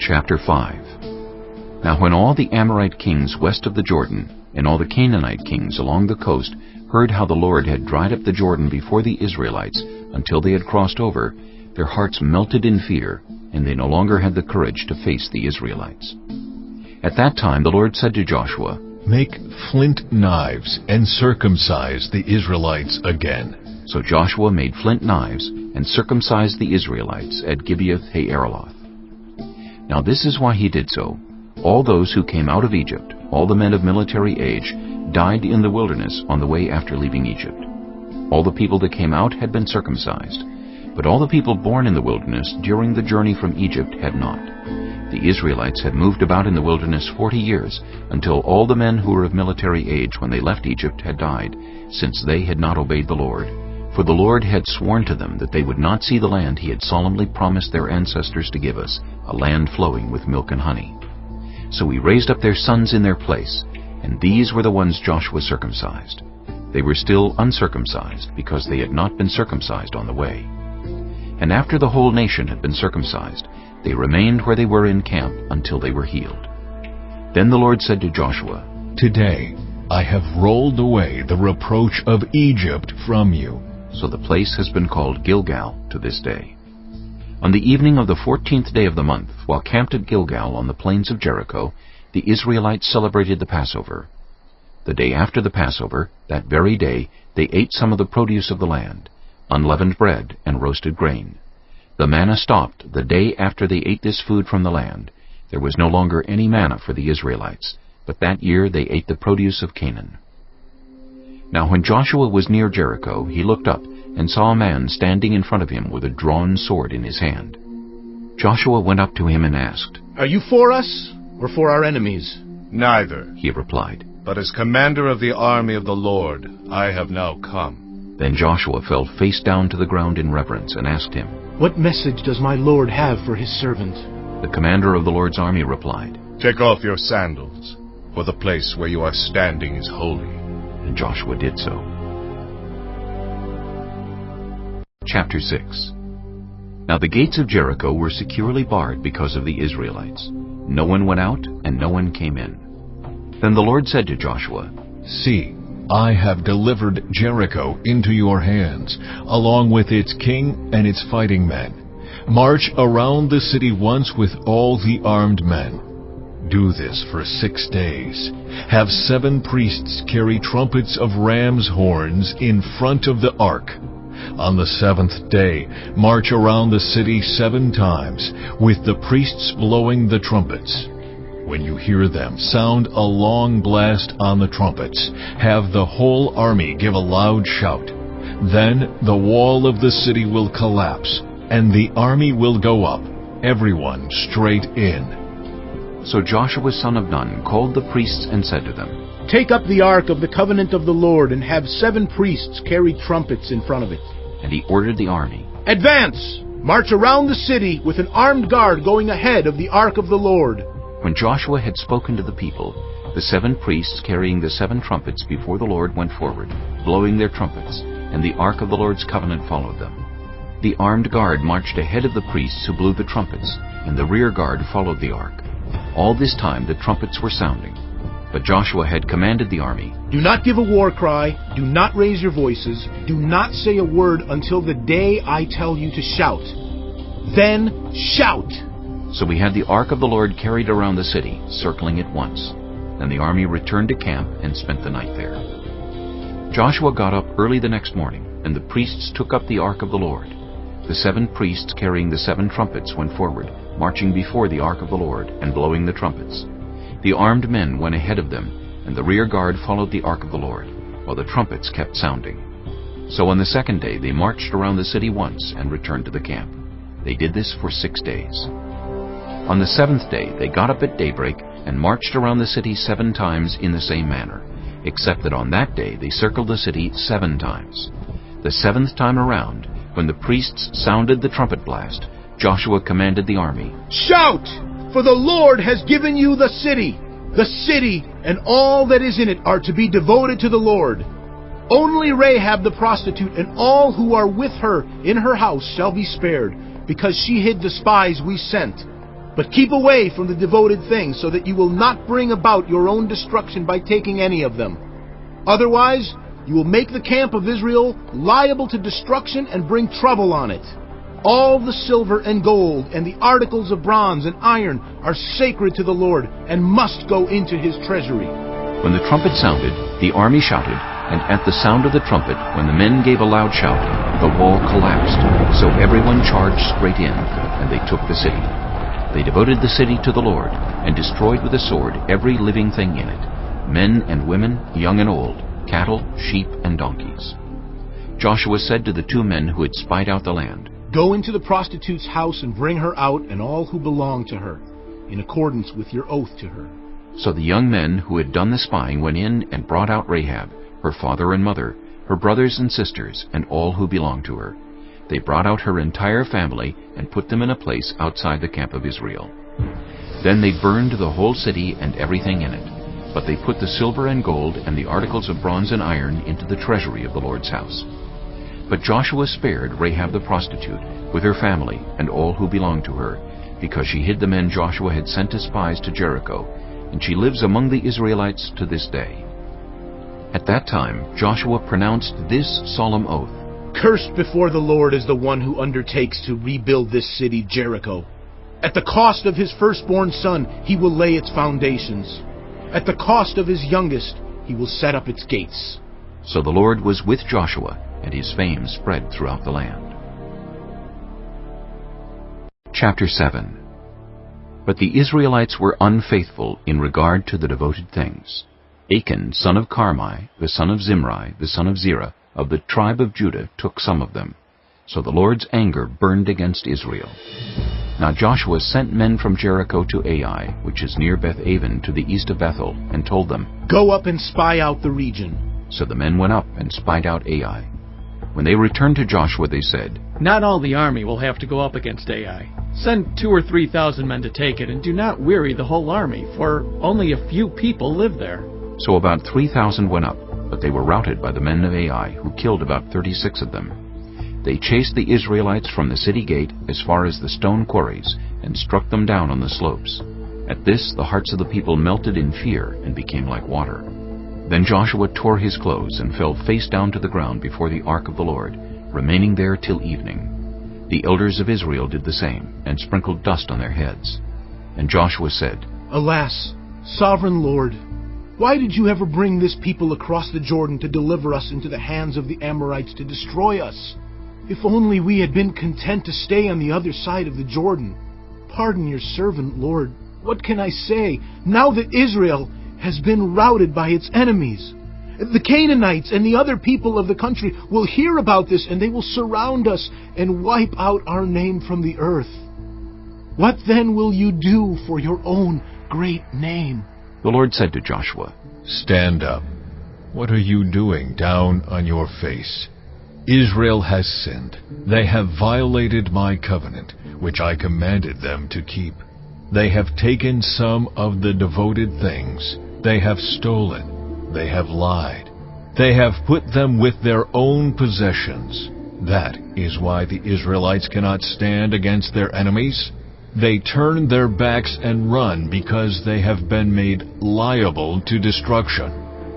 Chapter 5. Now when all the Amorite kings west of the Jordan, and all the Canaanite kings along the coast, heard how the Lord had dried up the Jordan before the Israelites until they had crossed over, their hearts melted in fear, and they no longer had the courage to face the Israelites. At that time the Lord said to Joshua, "Make flint knives and circumcise the Israelites again." So Joshua made flint knives and circumcised the Israelites at Gibeath-Haaraloth. Now this is why he did so. All those who came out of Egypt, all the men of military age, died in the wilderness on the way after leaving Egypt. All the people that came out had been circumcised, but all the people born in the wilderness during the journey from Egypt had not. The Israelites had moved about in the wilderness 40 years, until all the men who were of military age when they left Egypt had died, since they had not obeyed the Lord. For the Lord had sworn to them that they would not see the land he had solemnly promised their ancestors to give us, a land flowing with milk and honey. So he raised up their sons in their place, and these were the ones Joshua circumcised. They were still uncircumcised, because they had not been circumcised on the way. And after the whole nation had been circumcised, they remained where they were in camp until they were healed. Then the Lord said to Joshua, "Today I have rolled away the reproach of Egypt from you." So the place has been called Gilgal to this day. On the evening of the 14th day of the month, while camped at Gilgal on the plains of Jericho, the Israelites celebrated the Passover. The day after the Passover, that very day, they ate some of the produce of the land, unleavened bread and roasted grain. The manna stopped the day after they ate this food from the land. There was no longer any manna for the Israelites, but that year they ate the produce of Canaan. Now when Joshua was near Jericho, he looked up and saw a man standing in front of him with a drawn sword in his hand. Joshua went up to him and asked, "Are you for us or for our enemies?" "Neither," he replied. "but as commander of the army of the Lord, I have now come." Then Joshua fell face down to the ground in reverence and asked him, "What message does my Lord have for his servant?" The commander of the Lord's army replied, "Take off your sandals, for the place where you are standing is holy." And Joshua did so. Chapter 6. Now the gates of Jericho were securely barred because of the Israelites. No one went out, and no one came in. Then the Lord said to Joshua, "See, I have delivered Jericho into your hands, along with its king and its fighting men. March around the city once with all the armed men. Do this for 6 days. Have 7 priests carry trumpets of ram's horns in front of the ark. On the 7th day, march around the city 7 times, with the priests blowing the trumpets. When you hear them sound a long blast on the trumpets, have the whole army give a loud shout. Then the wall of the city will collapse, and the army will go up, everyone straight in." So Joshua son of Nun called the priests and said to them, "Take up the ark of the covenant of the Lord and have 7 priests carry trumpets in front of it." And he ordered the army, "Advance! March around the city with an armed guard going ahead of the ark of the Lord." When Joshua had spoken to the people, the 7 priests carrying the 7 trumpets before the Lord went forward, blowing their trumpets, and the ark of the Lord's covenant followed them. The armed guard marched ahead of the priests who blew the trumpets, and the rear guard followed the ark. All this time the trumpets were sounding. But Joshua had commanded the army, "Do not give a war cry, do not raise your voices, do not say a word until the day I tell you to shout. Then shout!" So we had the ark of the Lord carried around the city, circling it once. Then the army returned to camp and spent the night there. Joshua got up early the next morning, and the priests took up the ark of the Lord. The 7 priests carrying the 7 trumpets went forward, marching before the ark of the Lord and blowing the trumpets. The armed men went ahead of them, and the rear guard followed the ark of the Lord, while the trumpets kept sounding. So on the 2nd day they marched around the city once and returned to the camp. They did this for 6 days. On the 7th day they got up at daybreak and marched around the city 7 times in the same manner, except that on that day they circled the city 7 times. The 7th time around, when the priests sounded the trumpet blast, Joshua commanded the army, "Shout! For the Lord has given you the city. The city and all that is in it are to be devoted to the Lord. Only Rahab the prostitute and all who are with her in her house shall be spared, because she hid the spies we sent. But keep away from the devoted things, so that you will not bring about your own destruction by taking any of them. Otherwise, you will make the camp of Israel liable to destruction and bring trouble on it. All the silver and gold and the articles of bronze and iron are sacred to the Lord and must go into his treasury. When the trumpet sounded, the army shouted, and at the sound of the trumpet, when the men gave a loud shout, the wall collapsed. So everyone charged straight in, and they took the city. They devoted the city to the Lord, and destroyed with the sword every living thing in it, men and women, young and old, cattle, sheep, and donkeys. Joshua said to the 2 men who had spied out the land, Go into the prostitute's house and bring her out and all who belong to her, in accordance with your oath to her. So the young men who had done the spying went in and brought out Rahab, her father and mother, her brothers and sisters, and all who belonged to her. They brought out her entire family and put them in a place outside the camp of Israel. Then they burned the whole city and everything in it, but they put the silver and gold and the articles of bronze and iron into the treasury of the Lord's house. But Joshua spared Rahab the prostitute, with her family and all who belonged to her, because she hid the men Joshua had sent as spies to Jericho, and she lives among the Israelites to this day. At that time Joshua pronounced this solemn oath, Cursed before the Lord is the one who undertakes to rebuild this city, Jericho. At the cost of his firstborn son, he will lay its foundations. At the cost of his youngest, he will set up its gates. So the Lord was with Joshua, and his fame spread throughout the land. Chapter 7. But the Israelites were unfaithful in regard to the devoted things. Achan, son of Carmi, the son of Zimri, the son of Zerah, of the tribe of Judah, took some of them. So the Lord's anger burned against Israel. Now Joshua sent men from Jericho to Ai, which is near Beth-aven to the east of Bethel, and told them, Go up and spy out the region. So the men went up and spied out Ai. When they returned to Joshua, they said, Not all the army will have to go up against Ai. Send 2,000 or 3,000 men to take it, and do not weary the whole army, for only a few people live there. So about 3,000 went up, but they were routed by the men of Ai, who killed about 36 of them. They chased the Israelites from the city gate as far as the stone quarries, and struck them down on the slopes. At this the hearts of the people melted in fear and became like water. Then Joshua tore his clothes and fell face down to the ground before the ark of the Lord, remaining there till evening. The elders of Israel did the same, and sprinkled dust on their heads. And Joshua said, Alas, sovereign Lord, why did you ever bring this people across the Jordan to deliver us into the hands of the Amorites to destroy us? If only we had been content to stay on the other side of the Jordan. Pardon your servant, Lord. What can I say, now that Israel has been routed by its enemies? The Canaanites and the other people of the country will hear about this, and they will surround us and wipe out our name from the earth. What then will you do for your own great name? The Lord said to Joshua, Stand up. What are you doing down on your face? Israel has sinned. They have violated my covenant, which I commanded them to keep. They have taken some of the devoted things. They have stolen. They have lied. They have put them with their own possessions. That is why the Israelites cannot stand against their enemies. They turn their backs and run because they have been made liable to destruction.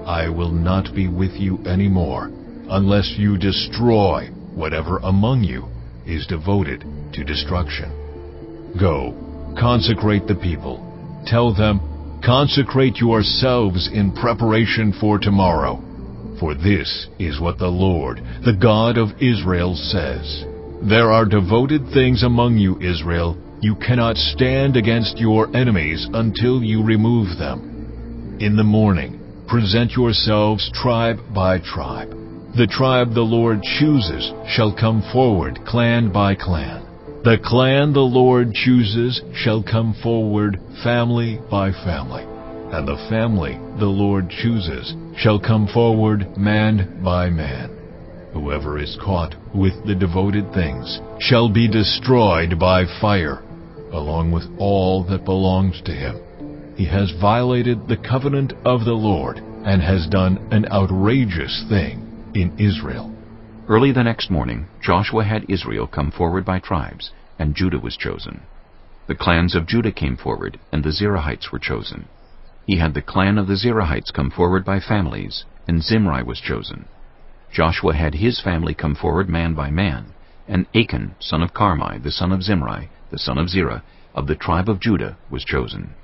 I will not be with you anymore, unless you destroy whatever among you is devoted to destruction. Go, consecrate the people. Tell them, consecrate yourselves in preparation for tomorrow. For this is what the Lord, the God of Israel, says. There are devoted things among you, Israel. You cannot stand against your enemies until you remove them. In the morning, present yourselves tribe by tribe. The tribe the Lord chooses shall come forward, clan by clan. The clan the Lord chooses shall come forward, family by family. And the family the Lord chooses shall come forward, man by man. Whoever is caught with the devoted things shall be destroyed by fire, along with all that belongs to him. He has violated the covenant of the Lord and has done an outrageous thing in Israel. Early the next morning, Joshua had Israel come forward by tribes, and Judah was chosen. The clans of Judah came forward, and the Zerahites were chosen. He had the clan of the Zerahites come forward by families, and Zimri was chosen. Joshua had his family come forward man by man, and Achan, son of Carmi, the son of Zimri, the son of Zerah, of the tribe of Judah, was chosen.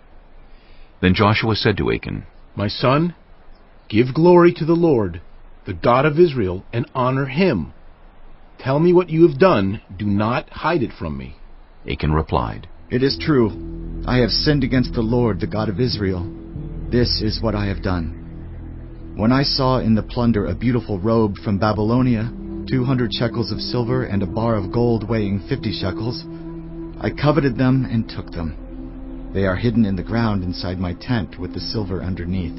Then Joshua said to Achan, My son, give glory to the Lord, the God of Israel, and honor him. Tell me what you have done. Do not hide it from me. Achan replied, It is true. I have sinned against the Lord, the God of Israel. This is what I have done. When I saw in the plunder a beautiful robe from Babylonia, 200 shekels of silver and a bar of gold weighing 50 shekels, I coveted them and took them. They are hidden in the ground inside my tent with the silver underneath.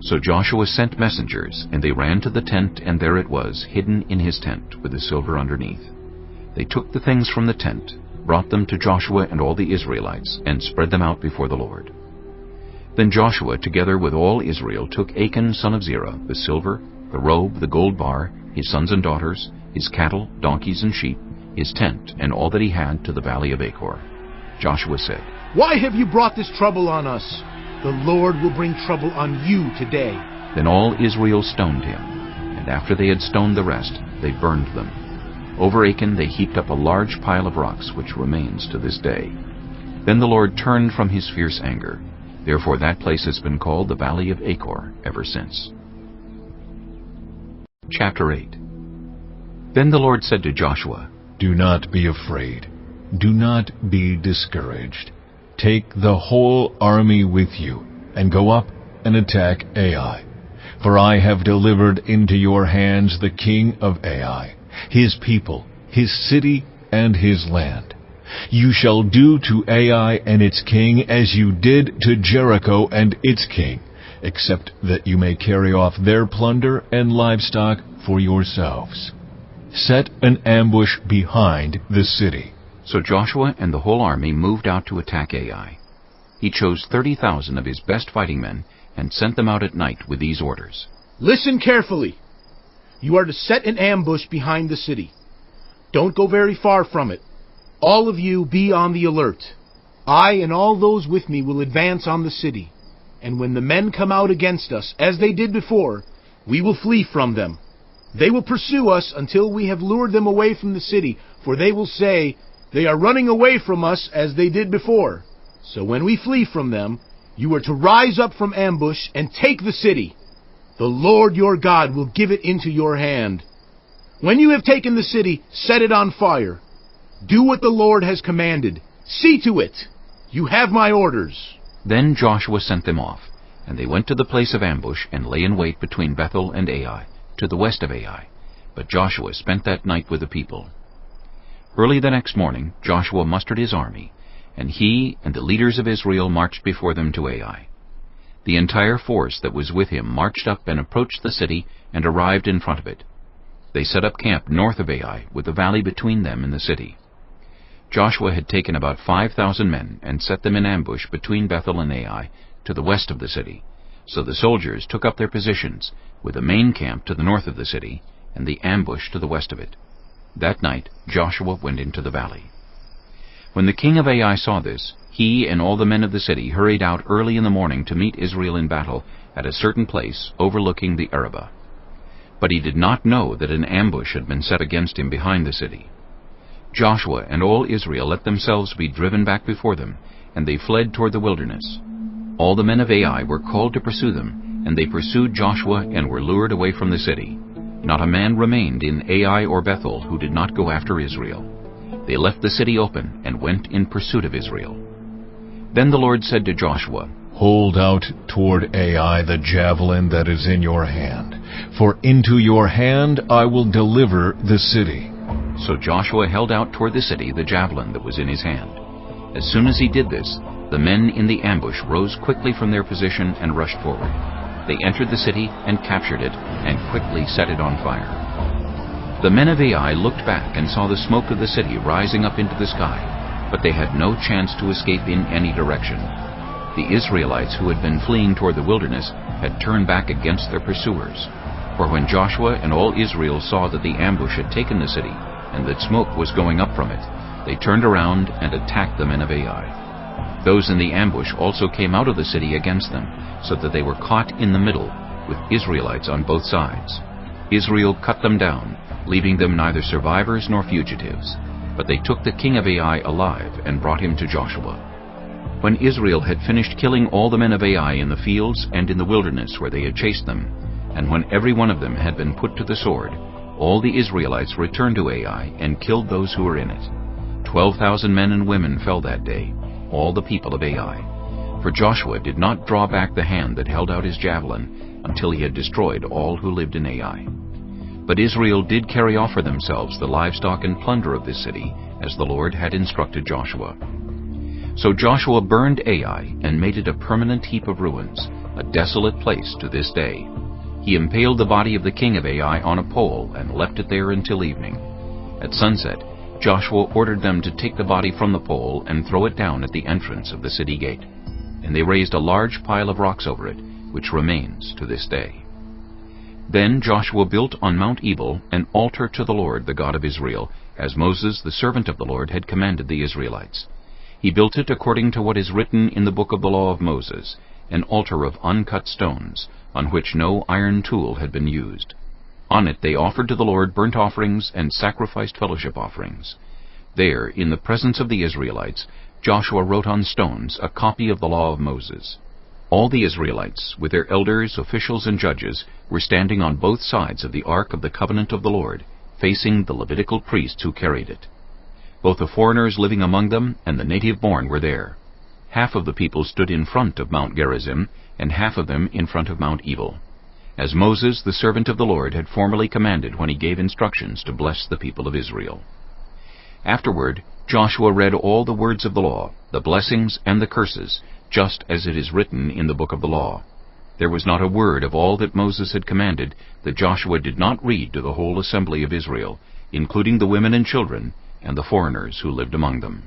So Joshua sent messengers, and they ran to the tent, and there it was, hidden in his tent with the silver underneath. They took the things from the tent, brought them to Joshua and all the Israelites, and spread them out before the Lord. Then Joshua, together with all Israel, took Achan son of Zerah, the silver, the robe, the gold bar, his sons and daughters, his cattle, donkeys, and sheep, his tent, and all that he had to the valley of Achor. Joshua said, Why have you brought this trouble on us? The Lord will bring trouble on you today. Then all Israel stoned him, and after they had stoned the rest, they burned them. Over Achan they heaped up a large pile of rocks, which remains to this day. Then the Lord turned from his fierce anger. Therefore that place has been called the Valley of Achor ever since. Chapter 8. Then the Lord said to Joshua, Do not be afraid. Do not be discouraged. Take the whole army with you, and go up and attack Ai. For I have delivered into your hands the king of Ai, his people, his city, and his land. You shall do to Ai and its king as you did to Jericho and its king, except that you may carry off their plunder and livestock for yourselves. Set an ambush behind the city. So Joshua and the whole army moved out to attack Ai. He chose 30,000 of his best fighting men and sent them out at night with these orders. Listen carefully. You are to set an ambush behind the city. Don't go very far from it. All of you be on the alert. I and all those with me will advance on the city. And when the men come out against us, as they did before, we will flee from them. They will pursue us until we have lured them away from the city, for they will say, They are running away from us as they did before. So when we flee from them, you are to rise up from ambush and take the city. The Lord your God will give it into your hand. When you have taken the city, set it on fire. Do what the Lord has commanded. See to it. You have my orders. Then Joshua sent them off, and they went to the place of ambush and lay in wait between Bethel and Ai, to the west of Ai. But Joshua spent that night with the people. Early the next morning Joshua mustered his army, and he and the leaders of Israel marched before them to Ai. The entire force that was with him marched up and approached the city and arrived in front of it. They set up camp north of Ai, with the valley between them and the city. Joshua had taken about 5,000 men and set them in ambush between Bethel and Ai, to the west of the city. So the soldiers took up their positions, with the main camp to the north of the city, and the ambush to the west of it. That night Joshua went into the valley. When the king of Ai saw this, he and all the men of the city hurried out early in the morning to meet Israel in battle at a certain place overlooking the Arabah. But he did not know that an ambush had been set against him behind the city. Joshua and all Israel let themselves be driven back before them, and they fled toward the wilderness. All the men of Ai were called to pursue them, and they pursued Joshua and were lured away from the city. Not a man remained in Ai or Bethel who did not go after Israel. They left the city open and went in pursuit of Israel. Then the Lord said to Joshua, Hold out toward Ai the javelin that is in your hand, for into your hand I will deliver the city. So Joshua held out toward the city the javelin that was in his hand. As soon as he did this, the men in the ambush rose quickly from their position and rushed forward. They entered the city and captured it, and quickly set it on fire. The men of Ai looked back and saw the smoke of the city rising up into the sky, but they had no chance to escape in any direction. The Israelites who had been fleeing toward the wilderness had turned back against their pursuers. For when Joshua and all Israel saw that the ambush had taken the city, and that smoke was going up from it, they turned around and attacked the men of Ai. Those in the ambush also came out of the city against them, so that they were caught in the middle, with Israelites on both sides. Israel cut them down, leaving them neither survivors nor fugitives. But they took the king of Ai alive and brought him to Joshua. When Israel had finished killing all the men of Ai in the fields and in the wilderness where they had chased them, and when every one of them had been put to the sword, all the Israelites returned to Ai and killed those who were in it. 12,000 men and women fell that day, all the people of Ai. For Joshua did not draw back the hand that held out his javelin until he had destroyed all who lived in Ai. But Israel did carry off for themselves the livestock and plunder of this city, as the Lord had instructed Joshua. So Joshua burned Ai and made it a permanent heap of ruins, a desolate place to this day. He impaled the body of the king of Ai on a pole and left it there until evening. At sunset, Joshua ordered them to take the body from the pole and throw it down at the entrance of the city gate. And they raised a large pile of rocks over it, which remains to this day. Then Joshua built on Mount Ebal an altar to the Lord, the God of Israel, as Moses, the servant of the Lord, had commanded the Israelites. He built it according to what is written in the book of the law of Moses, an altar of uncut stones, on which no iron tool had been used. On it they offered to the Lord burnt offerings and sacrificed fellowship offerings. There, in the presence of the Israelites, Joshua wrote on stones a copy of the law of Moses. All the Israelites, with their elders, officials, and judges, were standing on both sides of the ark of the covenant of the Lord, facing the Levitical priests who carried it. Both the foreigners living among them and the native-born were there. Half of the people stood in front of Mount Gerizim, and half of them in front of Mount Ebal, as Moses, the servant of the Lord, had formerly commanded when he gave instructions to bless the people of Israel. Afterward, Joshua read all the words of the law, the blessings and the curses, just as it is written in the book of the law. There was not a word of all that Moses had commanded that Joshua did not read to the whole assembly of Israel, including the women and children, and the foreigners who lived among them.